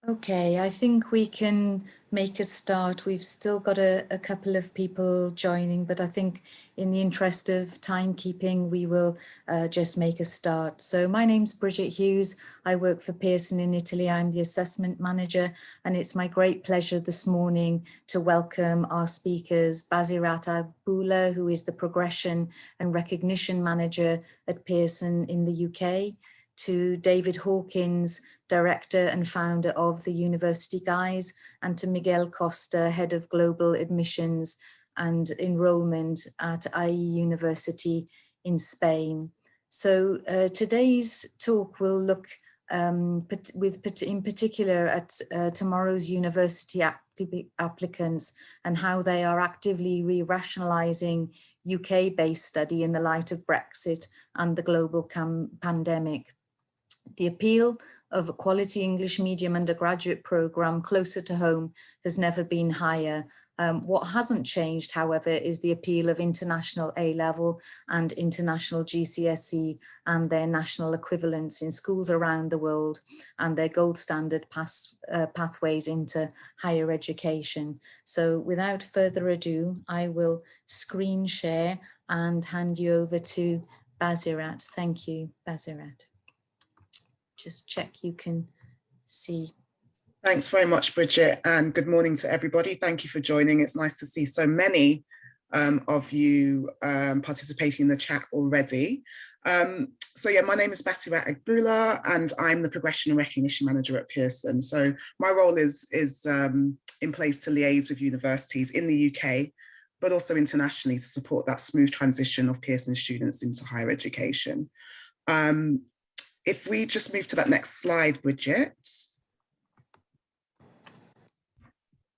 Okay, I think we can make a start. We've still got a couple of people joining, but I think in the interest of timekeeping, we will just make a start. So my name's Bridget Hughes. I work for Pearson in Italy. I'm the assessment manager, and it's my great pleasure this morning to welcome our speakers, Basirat Agboola, who is the progression and recognition manager at Pearson in the UK, to David Hawkins, director and founder of the University Guys, and to Miguel Costa, head of global admissions and enrollment at IE University in Spain. So today's talk will look in particular at tomorrow's university applicants and how they are actively re-rationalising UK-based study in the light of Brexit and the global pandemic. The appeal of a quality English medium undergraduate programme closer to home has never been higher. What hasn't changed, however, is the appeal of international A-level and international GCSE and their national equivalents in schools around the world and their gold standard pathways into higher education. So without further ado, I will screen share and hand you over to Basirat. Thank you, Basirat. Just check you can see. Thanks very much, Bridget, and good morning to everybody. Thank you for joining. It's nice to see so many of you participating in the chat already. So yeah, my name is Basirat Agboola, and I'm the Progression and Recognition Manager at Pearson. So my role is in place to liaise with universities in the UK, but also internationally to support that smooth transition of Pearson students into higher education. If we just move to that next slide, Bridget.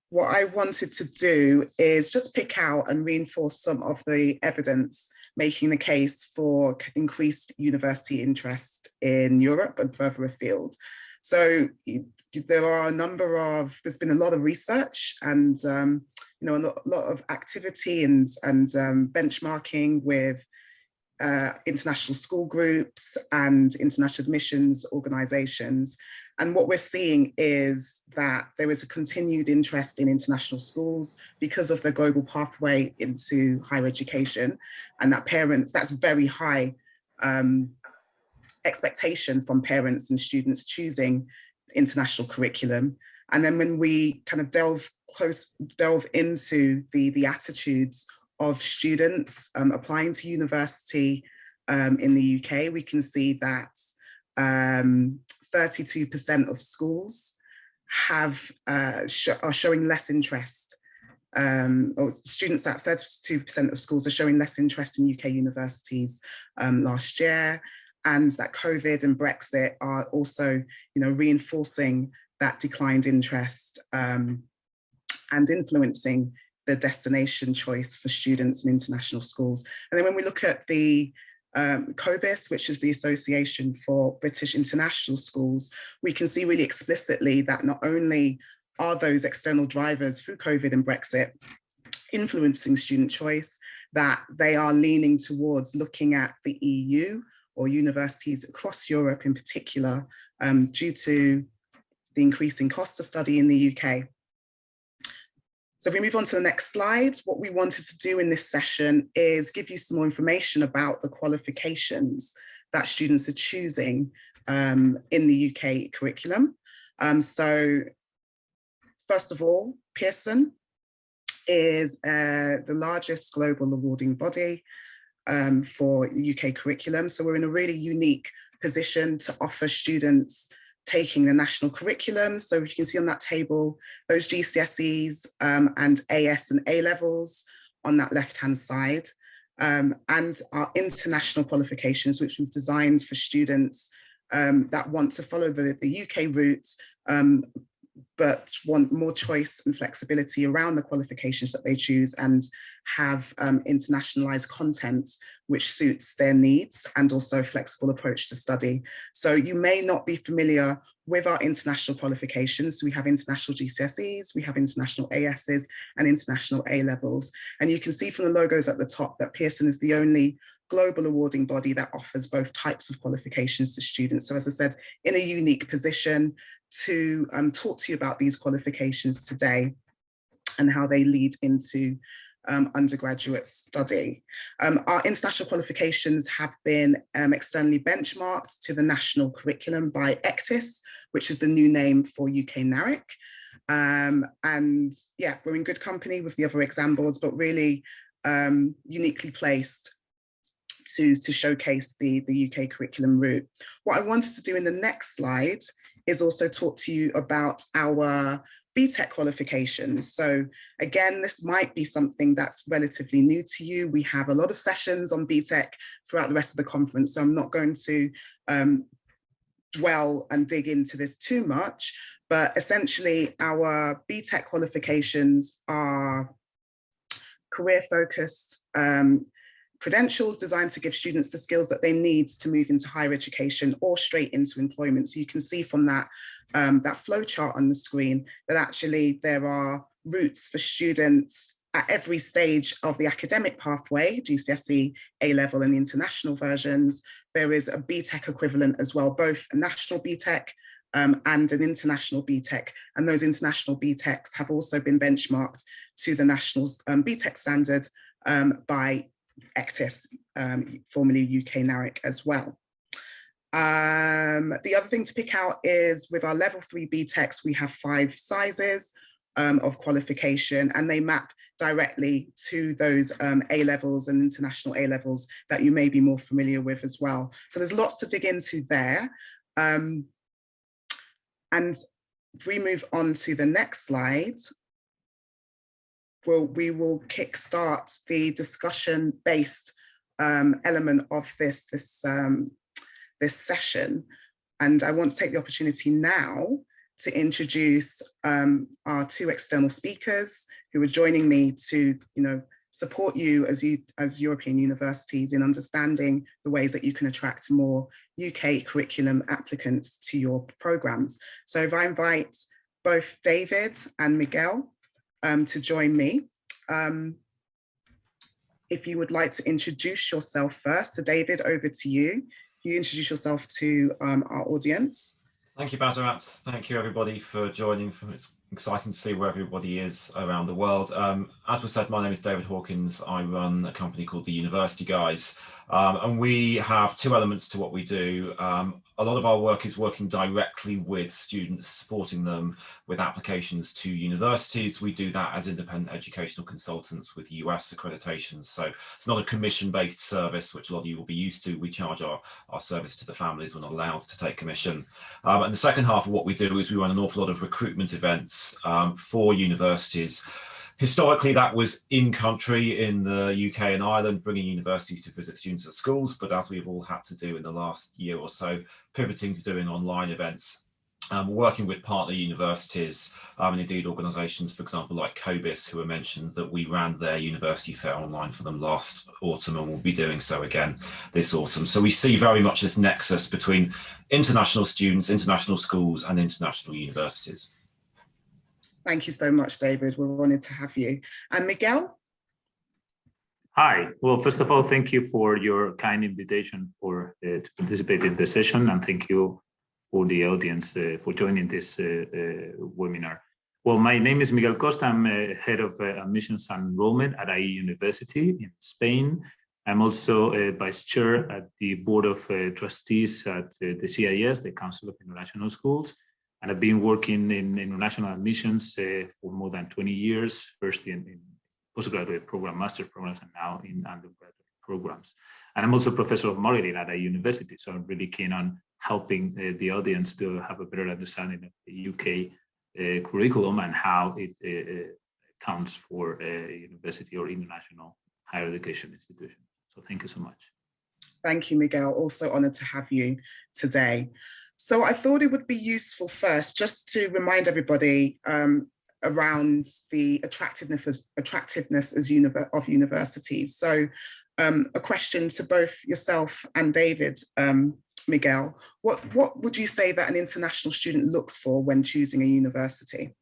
What I wanted to do is just pick out and reinforce some of the evidence making the case for increased university interest in Europe and further afield. So there are a number of, there's been a lot of research and you know, a lot of activity and benchmarking with international school groups and international admissions organizations. And what we're seeing is that there is a continued interest in international schools because of the global pathway into higher education, and that parents, that's very high expectation from parents and students choosing international curriculum. And then when we kind of delve into the attitudes of students applying to university in the UK, we can see that 32% of schools are showing less interest, or students at 32% of schools are showing less interest in UK universities last year, and that COVID and Brexit are also, you know, reinforcing that declined interest and influencing the destination choice for students in international schools. And then when we look at the COBIS, which is the Association for British International Schools, we can see really explicitly that not only are those external drivers through COVID and Brexit influencing student choice, that they are leaning towards looking at the EU or universities across Europe in particular, due to the increasing cost of study in the UK. So if we move on to the next slide, what we wanted to do in this session is give you some more information about the qualifications that students are choosing in the UK curriculum. So first of all, Pearson is the largest global awarding body for UK curriculum. So we're in a really unique position to offer students taking the national curriculum. So you can see on that table, those GCSEs and AS and A levels on that left-hand side, and our international qualifications, which we've designed for students that want to follow the UK route, but want more choice and flexibility around the qualifications that they choose and have internationalized content which suits their needs and also flexible approach to study. So you may not be familiar with our international qualifications. We have international GCSEs, we have international ASs and international A levels. And you can see from the logos at the top that Pearson is the only global awarding body that offers both types of qualifications to students. So as I said, in a unique position, to talk to you about these qualifications today and how they lead into undergraduate study. Our international qualifications have been externally benchmarked to the national curriculum by ECTIS, which is the new name for UK NARIC. And yeah, we're in good company with the other exam boards, but really uniquely placed to showcase the UK curriculum route. What I wanted to do in the next slide is also talk to you about our BTEC qualifications. So again, this might be something that's relatively new to you. We have a lot of sessions on BTEC throughout the rest of the conference, so I'm not going to dwell and dig into this too much, but essentially our BTEC qualifications are career-focused credentials designed to give students the skills that they need to move into higher education or straight into employment. So you can see from that, that flow chart on the screen that actually there are routes for students at every stage of the academic pathway, GCSE, A-level and the international versions. There is a BTEC equivalent as well, both a national BTEC and an international BTEC. And those international BTECs have also been benchmarked to the national BTEC standard by ECTIS, formerly UK NARIC as well. The other thing to pick out is with our level 3 BTECs, we have 5 sizes of qualification, and they map directly to those A-levels and international A-levels that you may be more familiar with as well. So there's lots to dig into there. And if we move on to the next slide, we will kickstart the discussion-based element of this session. And I want to take the opportunity now to introduce our 2 external speakers who are joining me to, support you as European universities in understanding the ways that you can attract more UK curriculum applicants to your programs. So if I invite both David and Miguel to join me. If you would like to introduce yourself first. So David, over to you. You introduce yourself to our audience. Thank you, Basirat. Thank you, everybody, for joining. It's exciting to see where everybody is around the world. As was said, my name is David Hawkins. I run a company called The University Guys, and we have 2 elements to what we do. A lot of our work is working directly with students, supporting them with applications to universities. We do that as independent educational consultants with US accreditations. So it's not a commission-based service, which a lot of you will be used to. We charge our service to the families. We're not allowed to take commission. And the second half of what we do is we run an awful lot of recruitment events for universities. Historically, that was in country in the UK and Ireland, bringing universities to visit students at schools. But as we've all had to do in the last year or so, pivoting to doing online events, working with partner universities and indeed organisations, for example, like COBIS, who were mentioned, that we ran their university fair online for them last autumn and will be doing so again this autumn. So we see very much this nexus between international students, international schools and international universities. Thank you so much, David. We're honoured to have you. And Miguel? Hi. Well, first of all, thank you for your kind invitation to participate in the session, and thank you for the audience for joining this webinar. Well, my name is Miguel Costa. I'm head of admissions and enrollment at IE University in Spain. I'm also a vice chair at the board of trustees at the CIS, the Council of International Schools. And I've been working in international admissions for more than 20 years, first in postgraduate program, master's programs, and now in undergraduate programs. And I'm also professor of marketing at a university, so I'm really keen on helping the audience to have a better understanding of the UK curriculum and how it counts for a university or international higher education institution. So thank you so much. Thank you, Miguel. Also honoured to have you today. So I thought it would be useful first just to remind everybody around the attractiveness of universities. So a question to both yourself and David, Miguel, what would you say that an international student looks for when choosing a university?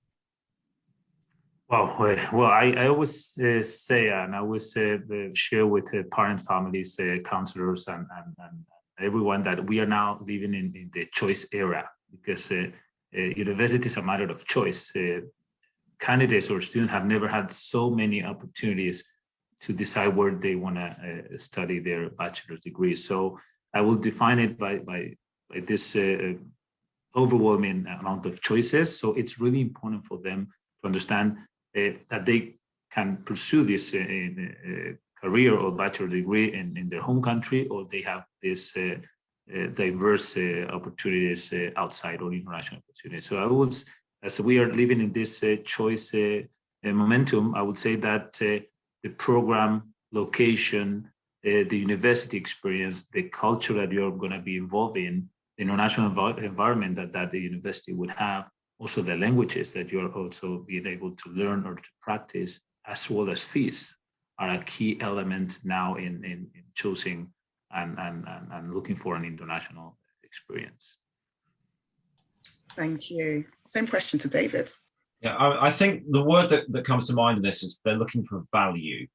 Well, I always say, and I always share with parent families, counselors, and everyone that we are now living in the choice era, because university is a matter of choice. Candidates or students have never had so many opportunities to decide where they want to study their bachelor's degree. So I will define it by this overwhelming amount of choices. So it's really important for them to understand that they can pursue this career or bachelor degree in their home country, or they have this diverse opportunities outside or international opportunities. So as we are living in this choice momentum, I would say that the program, location, the university experience, the culture that you're going to be involved in, the international environment that the university would have, also the languages that you're also being able to learn or to practice, as well as fees, are a key element now in choosing and looking for an international experience. Thank you. Same question to David. Yeah, I think the word that comes to mind in this is they're looking for value.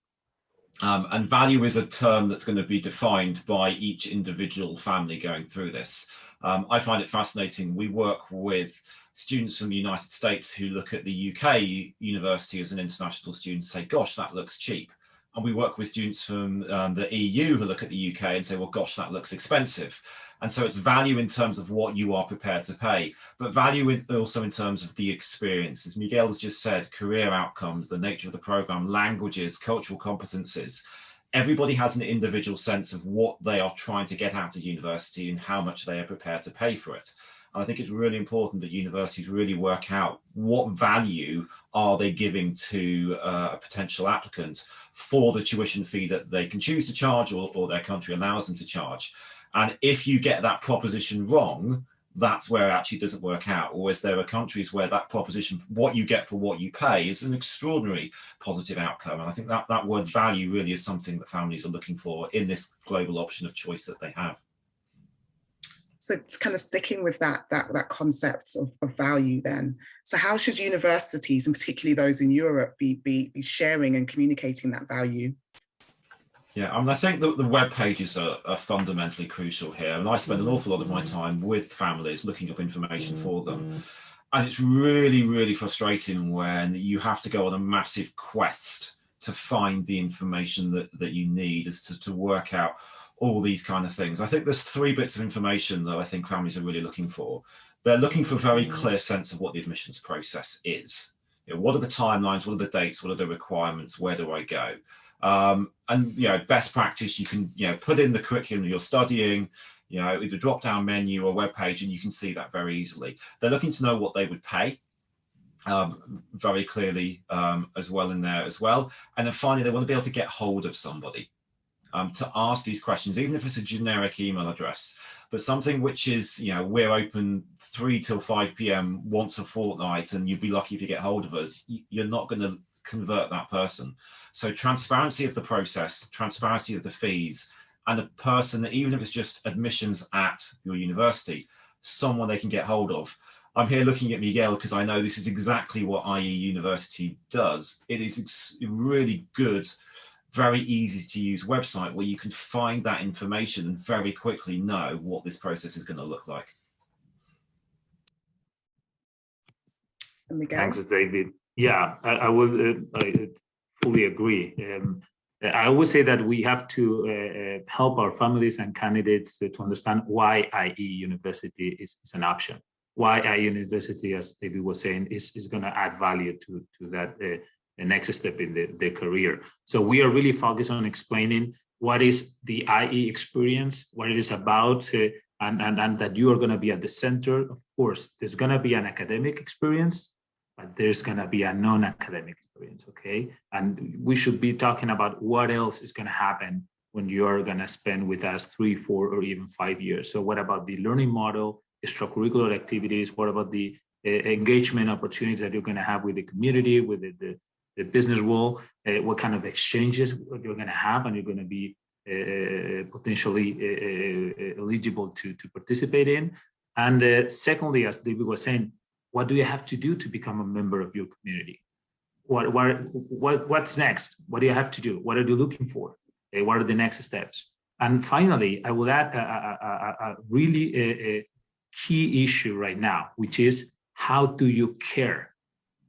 And value is a term that's going to be defined by each individual family going through this. I find it fascinating. We work with students from the United States who look at the UK university as an international student and say, gosh, that looks cheap. And we work with students from the EU who look at the UK and say, well, gosh, that looks expensive. And so it's value in terms of what you are prepared to pay, but value also in terms of the experience. As Miguel has just said, career outcomes, the nature of the program, languages, cultural competencies. Everybody has an individual sense of what they are trying to get out of university and how much they are prepared to pay for it. And I think it's really important that universities really work out what value are they giving to a potential applicant for the tuition fee that they can choose to charge or their country allows them to charge. And if you get that proposition wrong, that's where it actually doesn't work out. Whereas there are countries where that proposition, what you get for what you pay, is an extraordinary positive outcome. And I think that word value really is something that families are looking for in this global option of choice that they have. So it's kind of sticking with that concept of value then. So how should universities, and particularly those in Europe, be sharing and communicating that value? Yeah, I mean, I think that the web pages are fundamentally crucial here. And I spend an awful lot of my time with families looking up information for them. And it's really, really frustrating when you have to go on a massive quest to find the information that you need as to work out all these kind of things. I think there's 3 bits of information that I think families are really looking for. They're looking for a very clear sense of what the admissions process is. You know, what are the timelines? What are the dates? What are the requirements? Where do I go? And best practice, you can put in the curriculum you're studying, either drop down menu or web page, and you can see that very easily. They're looking to know what they would pay very clearly as well in there as well. And then finally, they want to be able to get hold of somebody to ask these questions, even if it's a generic email address, but something which is, we're open 3 till 5 p.m. once a fortnight, and you'd be lucky if you get hold of us. You're not going to convert that person. So transparency of the process, transparency of the fees, and a person, even if it's just admissions at your university, someone they can get hold of. I'm here looking at Miguel because I know this is exactly what IE University does. It is a really good, very easy to use website where you can find that information and very quickly know what this process is going to look like. Miguel? Thanks, David. Yeah, I would fully agree. I always say that we have to help our families and candidates to understand why IE University is an option. Why IE University, as David was saying, is going to add value to that the next step in their career. So we are really focused on explaining what is the IE experience, what it is about, and that you are going to be at the center. Of course, there's going to be an academic experience, but there's going to be a non-academic experience, okay? And we should be talking about what else is going to happen when you're going to spend with us 3, 4, or even 5 years. So what about the learning model, extracurricular activities? What about the engagement opportunities that you're going to have with the community, with the business world? What kind of exchanges you're going to have, and you're going to be potentially eligible to participate in? And secondly, as David was saying, what do you have to do to become a member of your community? What's next? What do you have to do? What are you looking for? What are the next steps? And finally, I will add a really key issue right now, which is how do you care,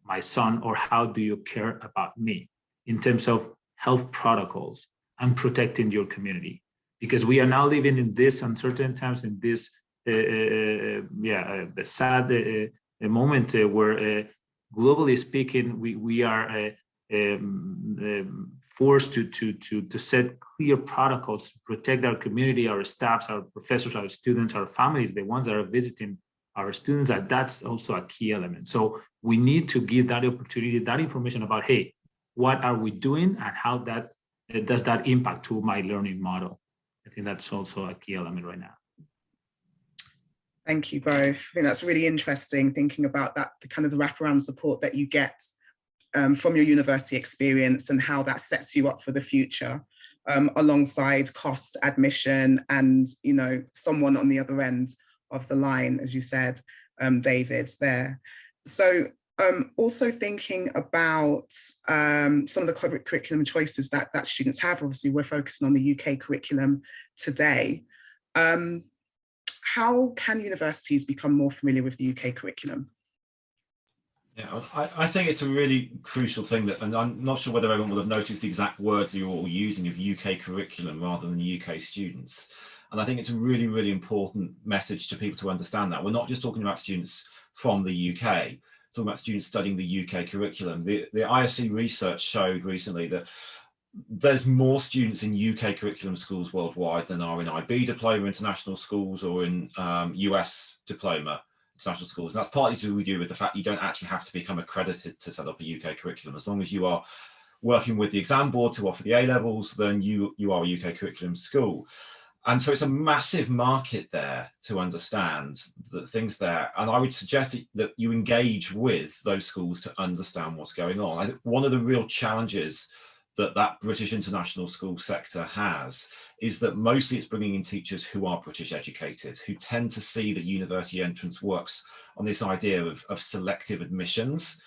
my son, or how do you care about me in terms of health protocols and protecting your community? Because we are now living in this uncertain times, in this sad moment where, globally speaking, we are forced to set clear protocols to protect our community, our staffs, our professors, our students, our families, the ones that are visiting our students. That's also a key element. So we need to give that opportunity, that information about, hey, what are we doing and how that does that impact to my learning model? I think that's also a key element right now. Thank you both. I think that's really interesting, thinking about that, the kind of the wraparound support that you get from your university experience and how that sets you up for the future, alongside cost, admission, and, you know, someone on the other end of the line, as you said, David, there. So also thinking about some of the curriculum choices that students have. Obviously, we're focusing on the UK curriculum today. How can universities become more familiar with the UK curriculum? Yeah, I think it's a really crucial thing that, and I'm not sure whether everyone will have noticed the exact words you're all using of UK curriculum rather than UK students. And I think it's a really, really important message to people to understand that. We're not just talking about students from the UK, talking about students studying the UK curriculum. The ISC research showed recently that there's more students in UK curriculum schools worldwide than are in IB diploma international schools or in US diploma international schools. And that's partly to do with the fact you don't actually have to become accredited to set up a UK curriculum. As long as you are working with the exam board to offer the A-levels, then you are a UK curriculum school. And so it's a massive market there to understand the things there. And I would suggest that you engage with those schools to understand what's going on. I think one of the real challenges that British international school sector has is that mostly it's bringing in teachers who are British educated, who tend to see that university entrance works on this idea of selective admissions.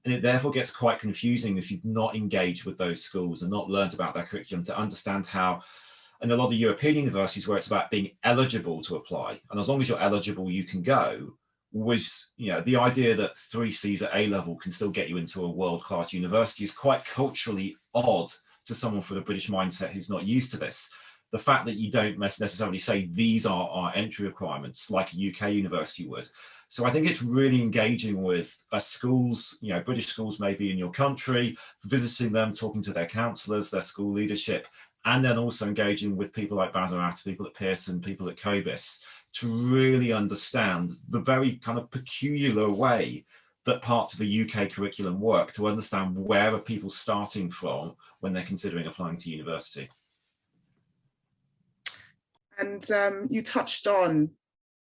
And it therefore gets quite confusing if you've not engaged with those schools and not learned about their curriculum to understand how, in a lot of European universities where it's about being eligible to apply, and as long as you're eligible, you can go, was, you know, the idea that 3 Cs at A-level can still get you into a world-class university is quite culturally odd to someone from a British mindset who's not used to this. The fact that you don't necessarily say these are our entry requirements like a UK university would. So I think it's really engaging with schools, you know, British schools maybe in your country, visiting them, talking to their counsellors, their school leadership, and then also engaging with people like Basirat, people at Pearson, people at Cobis, to really understand the very kind of peculiar way that parts of a UK curriculum work, to understand where are people starting from when they're considering applying to university. And you touched on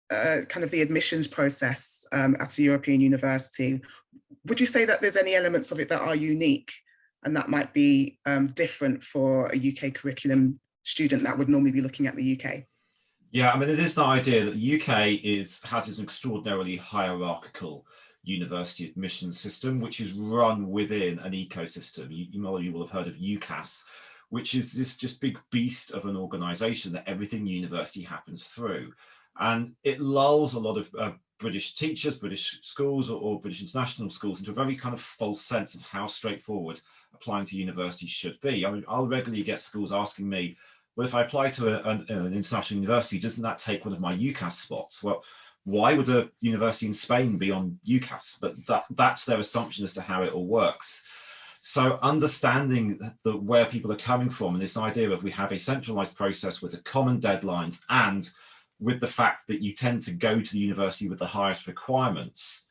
kind of the admissions process at a European university. Would you say that there's any elements of it that are unique and that might be different for a UK curriculum student that would normally be looking at the UK? Yeah, I mean, it is the idea that the UK has an extraordinarily hierarchical university admission system, which is run within an ecosystem. You will have heard of UCAS, which is this just big beast of an organization that everything university happens through. And it lulls a lot of British teachers, British schools or British international schools into a very kind of false sense of how straightforward applying to university should be. I mean, I'll regularly get schools asking me, well, if I apply to an international university, doesn't that take one of my UCAS spots? Well, why would a university in Spain be on UCAS? But that's their assumption as to how it all works. So understanding where people are coming from, and this idea of we have a centralized process with a common deadlines, and with the fact that you tend to go to the university with the highest requirements,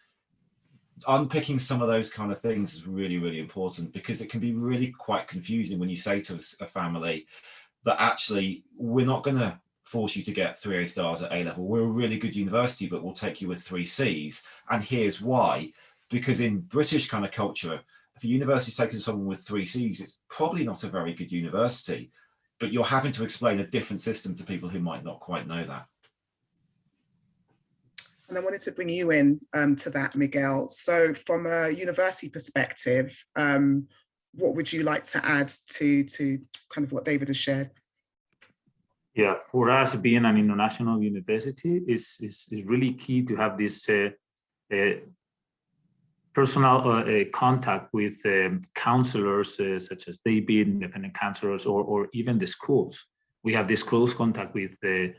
unpicking some of those kind of things is really, really important, because it can be really quite confusing when you say to a family that actually we're not going to force you to get 3 A stars at A-level. We're a really good university, but we'll take you with 3 Cs. And here's why. Because in British kind of culture, if a university is taking someone with 3 Cs, it's probably not a very good university, but you're having to explain a different system to people who might not quite know that. And I wanted to bring you in to that, Miguel. So from a university perspective, what would you like to add to kind of what David has shared? Yeah, for us, being an international university is really key to have this personal contact with counselors such as David, independent counselors, or even the schools. We have this close contact with the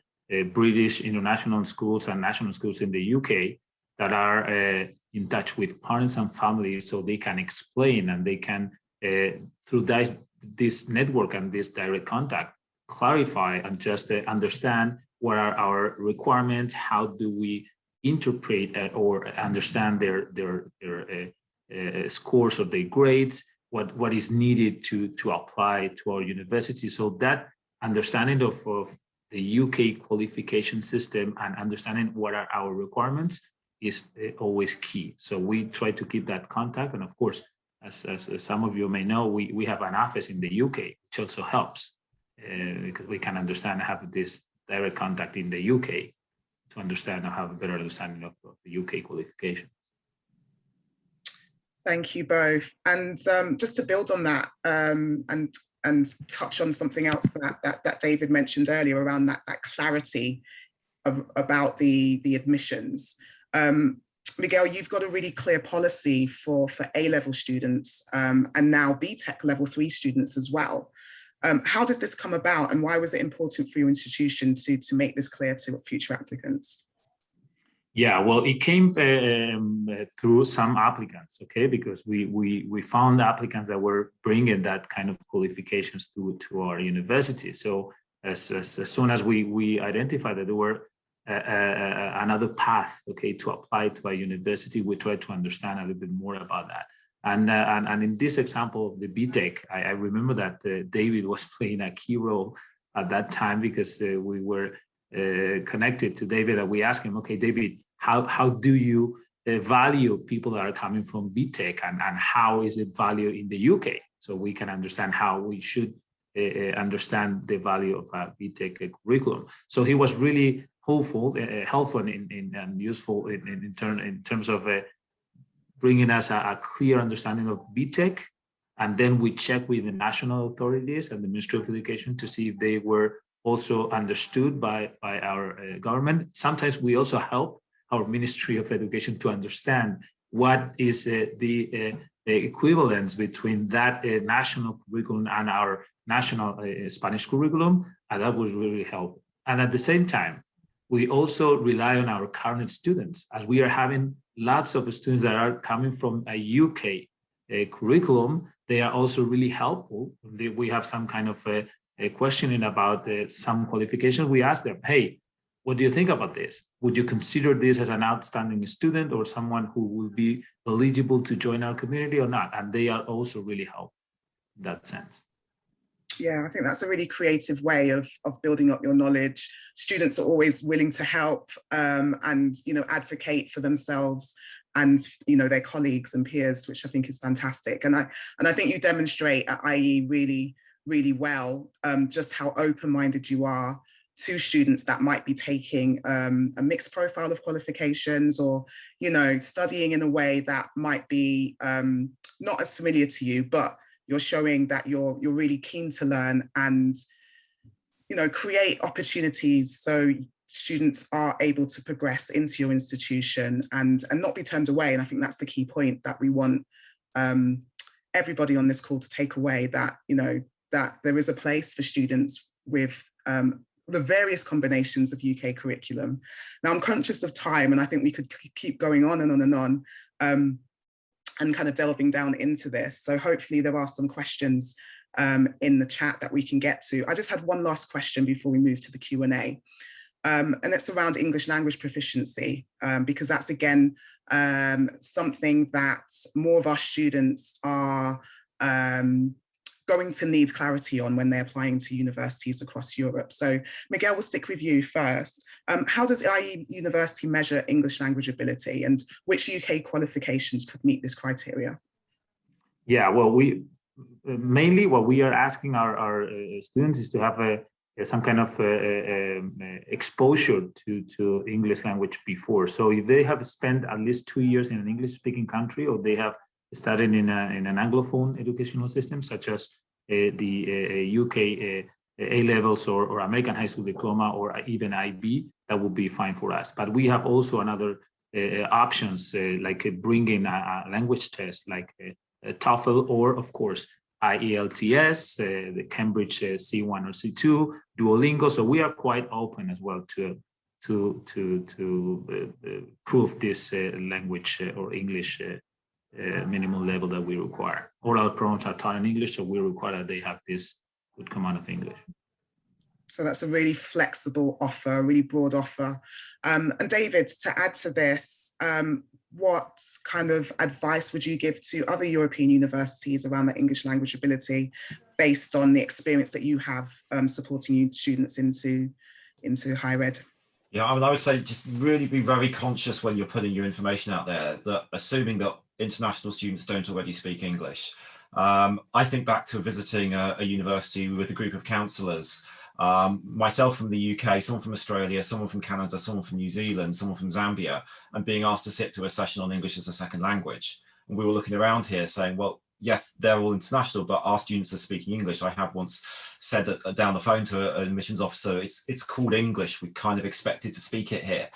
British international schools and national schools in the UK that are in touch with parents and families, so they can explain and they can, through this network and this direct contact, clarify and just understand what are our requirements, how do we interpret or understand their scores or their grades, what is needed to apply to our university. So that understanding of the UK qualification system and understanding what are our requirements is always key. So we try to keep that contact. And of course, as some of you may know, we have an office in the UK, which also helps because we can understand and have this direct contact in the UK to understand and have a better understanding of the UK qualifications. Thank you both. And just to build on that and touch on something else that David mentioned earlier around that clarity about the admissions. Miguel, you've got a really clear policy for A-level students and now BTEC level 3 students as well. How did this come about and why was it important for your institution to make this clear to future applicants? Yeah, well, it came through some applicants, okay, because we found applicants that were bringing that kind of qualifications to our university. So as soon as we identified that there were another path, okay, to apply to a university, we tried to understand a little bit more about that. And in this example of the BTEC, I remember that David was playing a key role at that time because we were connected to David, and we asked him, okay, David, how do you value people that are coming from BTEC and how is it valued in the UK? So we can understand how we should understand the value of a BTEC curriculum. So he was really helpful and useful in terms of bringing us a clear understanding of BTEC. And then we check with the national authorities and the Ministry of Education to see if they were also understood by our government. Sometimes we also help our Ministry of Education to understand what is the equivalence between that national curriculum and our national Spanish curriculum, and that was really helpful. And at the same time, we also rely on our current students, as we are having lots of students that are coming from a UK curriculum. They are also really helpful. We have some kind of a questioning about some qualifications. We ask them, hey, what do you think about this? Would you consider this as an outstanding student or someone who will be eligible to join our community or not? And they are also really helpful in that sense. Yeah, I think that's a really creative way of building up your knowledge. Students are always willing to help and advocate for themselves and their colleagues and peers, which I think is fantastic. And I think you demonstrate at IE really, really well just how open-minded you are to students that might be taking a mixed profile of qualifications or studying in a way that might be not as familiar to you, but you're showing that you're really keen to learn and create opportunities so students are able to progress into your institution and not be turned away. And I think that's the key point that we want everybody on this call to take away, that that there is a place for students with the various combinations of UK curriculum. Now I'm conscious of time and I think we could keep going on and on and on and kind of delving down into this. So hopefully there are some questions in the chat that we can get to. I just had one last question before we move to the Q&A. And it's around English language proficiency, because that's again something that more of our students are going to need clarity on when they're applying to universities across Europe. So Miguel, we'll stick with you first. How does IE University measure English language ability and which UK qualifications could meet this criteria? Yeah, well, mainly what we are asking our students is to have some kind of exposure to English language before. So if they have spent at least 2 years in an English-speaking country, or they have studied in an Anglophone educational system, such as the UK A-levels or American High School Diploma or even IB, that would be fine for us. But we have also another options, like bringing a language test like a TOEFL, or of course IELTS, the Cambridge C1 or C2, Duolingo. So we are quite open as well to prove this language or English minimum level that we require. All our programs are taught in English, so we require that they have this good command of English. So that's a really flexible offer, a really broad offer. And David, to add to this, what kind of advice would you give to other European universities around the English language ability based on the experience that you have supporting students into higher ed? Yeah, I mean, I would say just really be very conscious when you're putting your information out there, that assuming that international students don't already speak English. I think back to visiting a university with a group of counsellors, myself from the UK, someone from Australia, someone from Canada, someone from New Zealand, someone from Zambia, and being asked to sit to a session on English as a second language. And we were looking around here saying, well, yes, they're all international, but our students are speaking English. I have once said down the phone to an admissions officer, it's called English. We kind of expected to speak it here.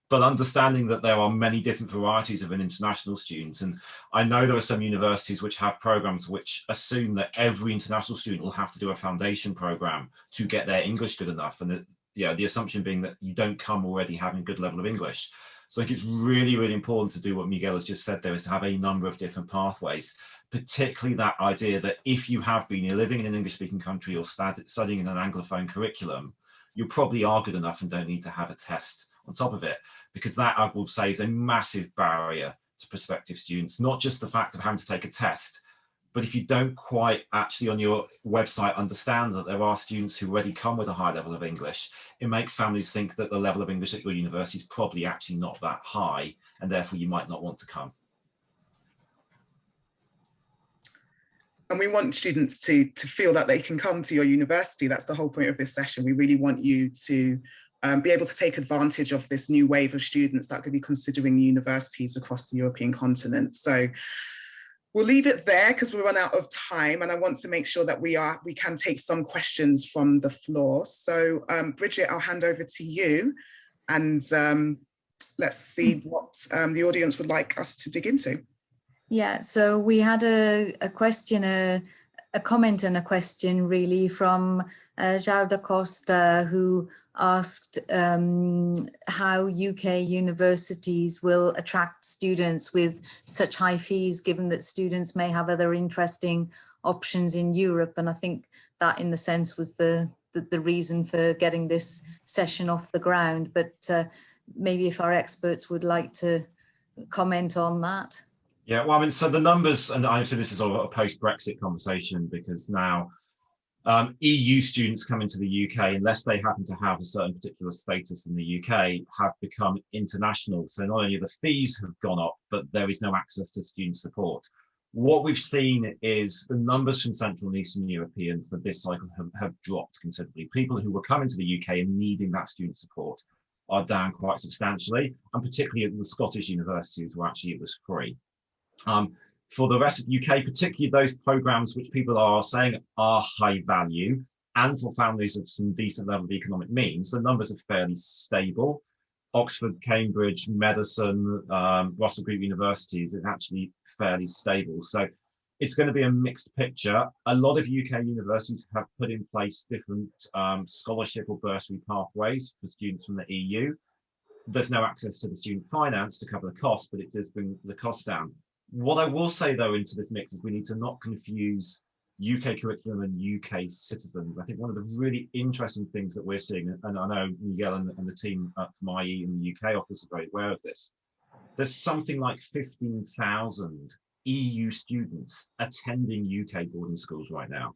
But understanding that there are many different varieties of an international student. And I know there are some universities which have programs which assume that every international student will have to do a foundation program to get their English good enough. And the assumption being that you don't come already having a good level of English. So I think it's really, really important to do what Miguel has just said there, is to have a number of different pathways, particularly that idea that if you have been living in an English-speaking country or studying in an Anglophone curriculum, you probably are good enough and don't need to have a test on top of it, because that, I will say, is a massive barrier to prospective students. Not just the fact of having to take a test, but if you don't quite actually on your website understand that there are students who already come with a high level of English, it makes families think that the level of English at your university is probably actually not that high, and therefore you might not want to come. And we want students to feel that they can come to your university. That's the whole point of this session. We really want you to be able to take advantage of this new wave of students that could be considering universities across the European continent. So we'll leave it there because we run out of time, and I want to make sure that we can take some questions from the floor. So Bridget, I'll hand over to you, and let's see what the audience would like us to dig into. Yeah, so we had a question, a comment and a question really from Miguel Costa, who asked how UK universities will attract students with such high fees, given that students may have other interesting options in Europe. And I think that in the sense was the reason for getting this session off the ground. But maybe if our experts would like to comment on that. Yeah, well, I mean, so the numbers, and obviously this is sort of a post-Brexit conversation, because now EU students coming to the UK, unless they happen to have a certain particular status in the UK, have become international. So not only the fees have gone up, but there is no access to student support. What we've seen is the numbers from Central and Eastern European for this cycle have dropped considerably. People who were coming to the UK and needing that student support are down quite substantially, and particularly at the Scottish universities where actually it was free. For the rest of the UK, particularly those programs which people are saying are high value, and for families of some decent level of economic means, the numbers are fairly stable. Oxford, Cambridge, Medicine, Russell Group universities is actually fairly stable. So it's going to be a mixed picture. A lot of UK universities have put in place different scholarship or bursary pathways for students from the EU. There's no access to the student finance to cover the cost, but it does bring the cost down. What I will say, though, into this mix is we need to not confuse UK curriculum and UK citizens. I think one of the really interesting things that we're seeing, and I know Miguel and the team from IE in the UK office are very aware of this, there's something like 15,000 EU students attending UK boarding schools right now.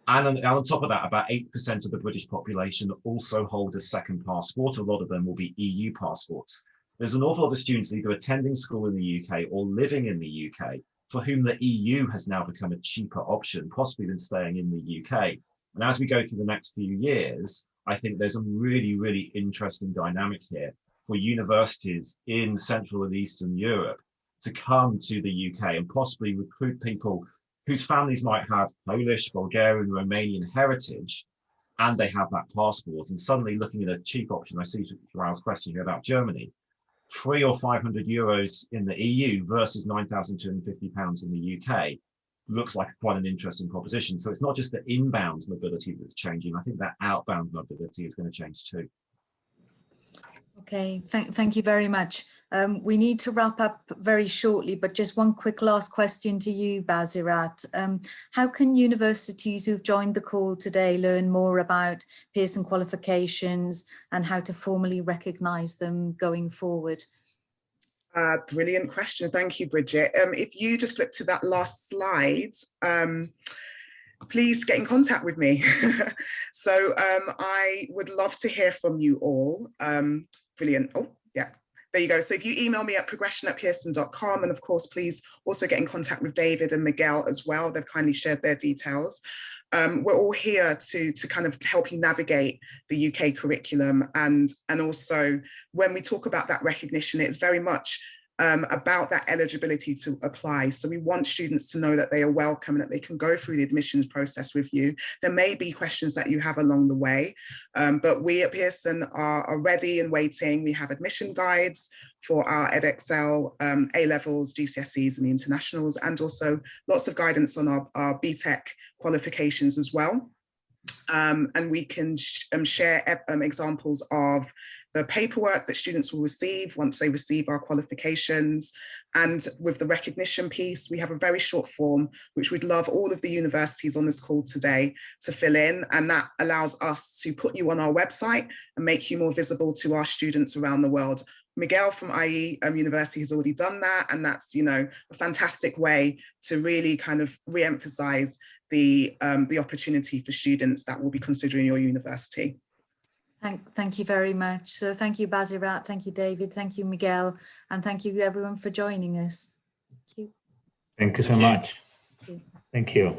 And on top of that, about 8% of the British population also hold a second passport. A lot of them will be EU passports. There's an awful lot of students either attending school in the UK or living in the UK for whom the EU has now become a cheaper option, possibly than staying in the UK. And as we go through the next few years, I think there's a really, really interesting dynamic here for universities in Central and Eastern Europe to come to the UK and possibly recruit people whose families might have Polish, Bulgarian, Romanian heritage, and they have that passport. And suddenly looking at a cheap option, I see Joao's question here about Germany. €300 or €500 in the EU versus £9,250 in the UK looks like quite an interesting proposition. So it's not just the inbound mobility that's changing. I think that outbound mobility is going to change too. Okay, thank you very much. We need to wrap up very shortly, but just one quick last question to you, Basirat. How can universities who've joined the call today learn more about Pearson qualifications and how to formally recognise them going forward? Brilliant question. Thank you, Bridget. If you just flip to that last slide, please get in contact with me. So I would love to hear from you all. Brilliant. Oh, yeah, there you go. So if you email me at progression@pearson.com, and of course, please also get in contact with David and Miguel as well. They've kindly shared their details. We're all here to kind of help you navigate the UK curriculum. And also when we talk about that recognition, it's very much about that eligibility to apply. So we want students to know that they are welcome and that they can go through the admissions process with you. There may be questions that you have along the way, but we at Pearson are ready and waiting. We have admission guides for our EdXL, A-levels, GCSEs and the internationals, and also lots of guidance on our BTEC qualifications as well. And we can share examples of the paperwork that students will receive once they receive our qualifications. And with the recognition piece, we have a very short form, which we'd love all of the universities on this call today to fill in. And that allows us to put you on our website and make you more visible to our students around the world. Miguel from IE University has already done that. And that's, you know, a fantastic way to really kind of re-emphasize the opportunity for students that will be considering your university. Thank you very much. So thank you, Basirat, thank you, David, thank you, Miguel, and thank you everyone for joining us. Thank you. Thank you so much. Thank you. Thank you.